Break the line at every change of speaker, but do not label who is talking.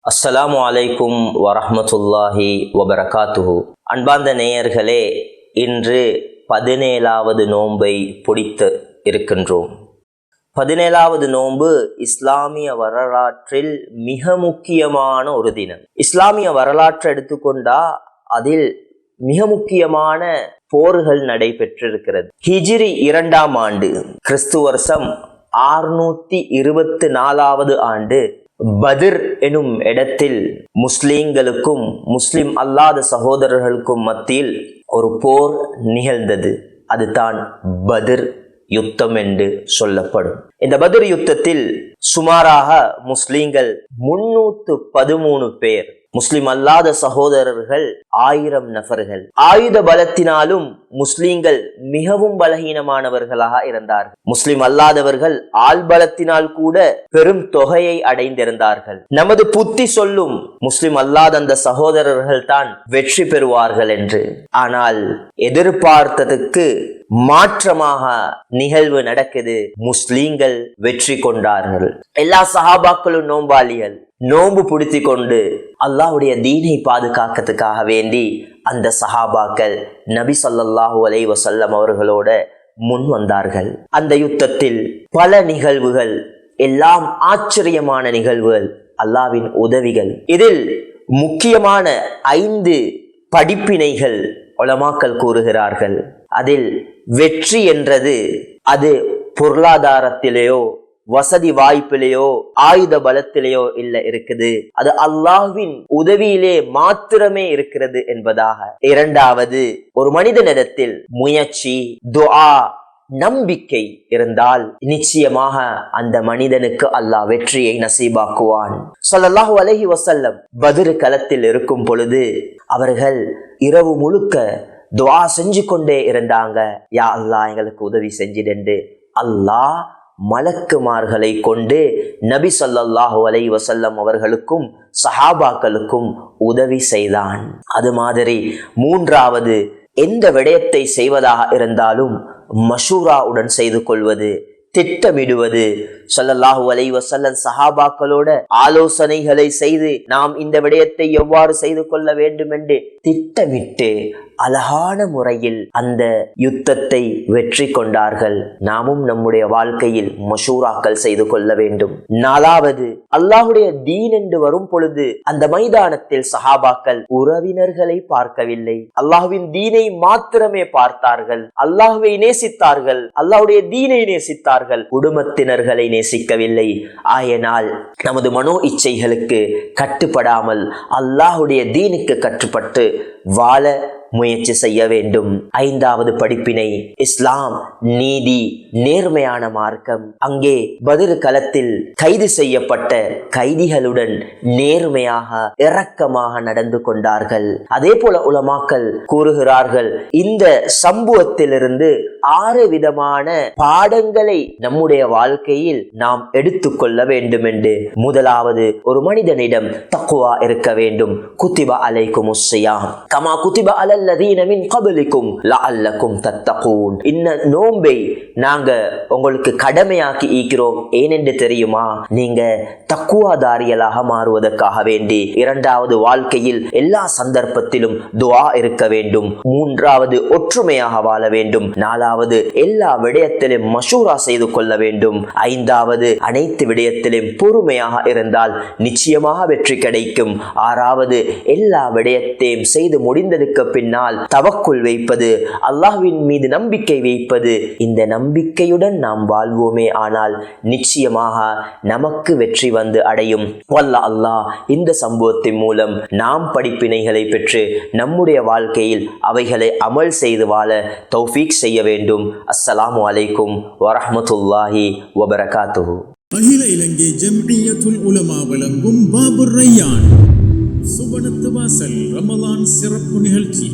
அஸ்ஸலாமு அலைக்கும் வரஹ்மத்துல்லாஹி வபரகாத்துஹு. அன்பார்ந்த நேயர்களே, இன்று 17வது நோன்பை பிடித்து இருக்கின்றோம். 17வது நோன்பு இஸ்லாமிய வரலாற்றில் மிக முக்கியமான ஒரு தினம். இஸ்லாமிய வரலாற்றை எடுத்துக்கொண்டா அதில் மிக முக்கியமான போர்கள் நடைபெற்றிருக்கிறது. ஹிஜ்ரி 2ஆம் ஆண்டு, கிறிஸ்து வருஷம் 624வது ஆண்டு பத்ர் எனும் இடத்தில் முஸ்லிம்களுக்கும் முஸ்லிம் அல்லாத சகோதரர்களுக்கும் மத்தியில் ஒரு போர் நிகழ்ந்தது. அதுதான் பத்ர் யுத்தம் என்று சொல்லப்படும். இந்த பத்ர் யுத்தத்தில் சுமாராக முஸ்லிம்கள் 313 பேர், முஸ்லிம் அல்லாத சகோதரர்கள் 1000 நபர்கள். ஆயுத பலத்தினாலும் முஸ்லிம்கள் மிகவும் பலகீனமானவர்களாக இருந்தார்கள். முஸ்லிம் அல்லாதவர்கள் ஆள் பலத்தினால் கூட பெரும் தொகையை அடைந்திருந்தார்கள். நமது புத்தி சொல்லும் முஸ்லிம் அல்லாத அந்த சகோதரர்கள் தான் வெற்றி பெறுவார்கள் என்று. ஆனால் எதிர்பார்த்ததுக்கு மாற்றமாக நிகழ்வு நடக்குது. முஸ்லிம்கள் வெற்றி கொண்டார்கள். எல்லா சஹாபாக்களும் நோம்பாளிகள், நோன்பு பிடித்து கொண்டு அல்லாஹ்வுடைய தீனை பாதுகாக்கிறதுக்காக வேண்டி அந்த சஹாபாக்கள் நபி ஸல்லல்லாஹு அலைஹி வஸல்லம் அவர்களோட முன் வந்தார்கள். அந்த யுத்தத்தில் பல நிகழ்வுகள், எல்லாம் ஆச்சரியமான நிகழ்வுகள், அல்லாஹ்வின் உதவிகள். இதில் முக்கியமான 5 படிப்பினைகள் உலமாக்கள் கூறுகிறார்கள். அதில் வெற்றி என்றது அது பொருளாதாரத்திலேயோ வசதி வாய்ப்பிலேயோ ஆயுத பலத்திலேயோ இல்ல இருக்குது, அது அல்லாஹ்வின் உதவியிலே மாத்திரமே இருக்கிறது என்பதாக. 2வது, ஒரு மனிதனிடத்தில் முயற்சி, துஆ, நம்பிக்கை இருந்தால் நிச்சயமாக அந்த மனிதனுக்கு அல்லாஹ் வெற்றியை நசீபாக்குவான். ஸல்லல்லாஹு அலைஹி வஸல்லம் பத்ர் களத்தில் இருக்கும் பொழுது அவர்கள் இரவு முழுக்க துஆ செஞ்சு கொண்டே இருந்தாங்க. யா அல்லாஹ் எங்களுக்கு உதவி செஞ்சிடண்டு. அல்லாஹ் மலக்குமார்களை கொண்டு நபி ஸல்லல்லாஹு அலைஹி வஸல்லம் அவர்களுக்கும் சஹாபாக்களுக்கும் உதவி செய்தான். அது மாதிரி 3வது, எந்த விடயத்தை செய்வதாக இருந்தாலும் மஷூராவுடன் செய்து கொள்வது, திட்டமிடுவது. ஸல்லல்லாஹு அலைஹி வஸல்லம் சஹாபாக்களோட ஆலோசனைகளை செய்து நாம் இந்த விடயத்தை எவ்வாறு செய்து கொள்ள வேண்டும் என்று திட்டமிட்டு அழகான முறையில் அந்த யுத்தத்தை வெற்றி கொண்டார்கள். நாமும் நம்முடைய வாழ்க்கையில் மஷூராக்கள் செய்து கொள்ள வேண்டும். 4வது, அல்லாஹ்வுடைய தீன் என்று வரும் பொழுது அந்த மைதானத்தில் சஹாபாக்கள் உறவினர்களை பார்க்கவில்லை, அல்லாஹ்வின் தீனை மாத்திரமே பார்த்தார்கள். அல்லாஹ்வை நேசித்தார்கள், அல்லாஹ்வுடைய தீனை நேசித்தார்கள், குடும்பத்தினர்களை நேசிக்கவில்லை. ஆயனால் நமது மனோ இச்சைகளுக்கு கட்டுப்படாமல் அல்லாஹ்வுடைய தீனுக்கு கட்டுப்பட்டு வாழ முயற்சி செய்ய வேண்டும். 5வது படிப்பினை, இஸ்லாம் நீதி, நேர்மையான மார்க்கம். அங்கே பத்ர் களத்தில் கைது செய்யப்பட்ட கைதிகளுடன் நேர்மையாக இரக்கமாக நடந்து கொண்டார்கள். அதே போல உலமாக்கள் கூறுகிறார்கள், இந்த சம்பவத்திலிருந்து 6 விதமான பாடங்களை நம்முடைய வாழ்க்கையில் நாம் எடுத்துக்கொள்ள வேண்டும் என்று. 1வது, ஒரு மனிதனிடம் தக்வா இருக்க வேண்டும். குத்திப அலைக்குமுஸ் ஸியாம் கமா குத்திப அலல் லதீன மின் கப்லிக்கும் லஅல்லக்கும் தத்தகூன். இந்த நோன்பை நாங்க உங்களுக்கு கடமையாக்கி இருக்கிறோம். ஏனென்று தெரியுமா? நீங்க தக்குவாதாரிகளாக மாறுவதற்காக வேண்டி. 2வது, வாழ்க்கையில் எல்லா சந்தர்ப்பத்திலும் துஆ இருக்க வேண்டும். 3வது, ஒற்றுமையாக வாழ வேண்டும். 4வது, எல்லா விடயத்திலும் மஷூரா செய்து கொள்ள வேண்டும். 5வது, அனைத்து விடயத்திலும் பொறுமையாக இருந்தால் நிச்சயமாக வெற்றி கிடைக்கும். 6வது, எல்லா விடயத்தையும் செய்து முடிந்ததுக்கு பின்னால் தவக்குல் வைப்பது, அல்லாஹ்வின் மீது நம்பிக்கை வைப்பது. இந்த நம்பிக்கையுடன் நாம் வாழ்வோமே ஆனால் நிச்சயமாக நமக்கு வெற்றி வந்து அடையும். வல்லா அல்லாஹ் இந்த சம்பவத்தின் மூலம் நாம் படிப்பினைகளை பெற்று நம்முடைய வாழ்க்கையில் அவைகளை அமல் செய்து வாழ தௌஃபீக் செய்ய வேண்டும். அஸ்ஸலாமு அலைக்கும் வரஹ்மத்துல்லாஹி வபரகாத்துஹு.
அகில இலங்கை ஜம்இய்யத்துல் உலமா வழங்கும் பாபுர் ரையான் சுபனத்து வாசல் ரமலான் சிறப்பு நிகழ்ச்சி.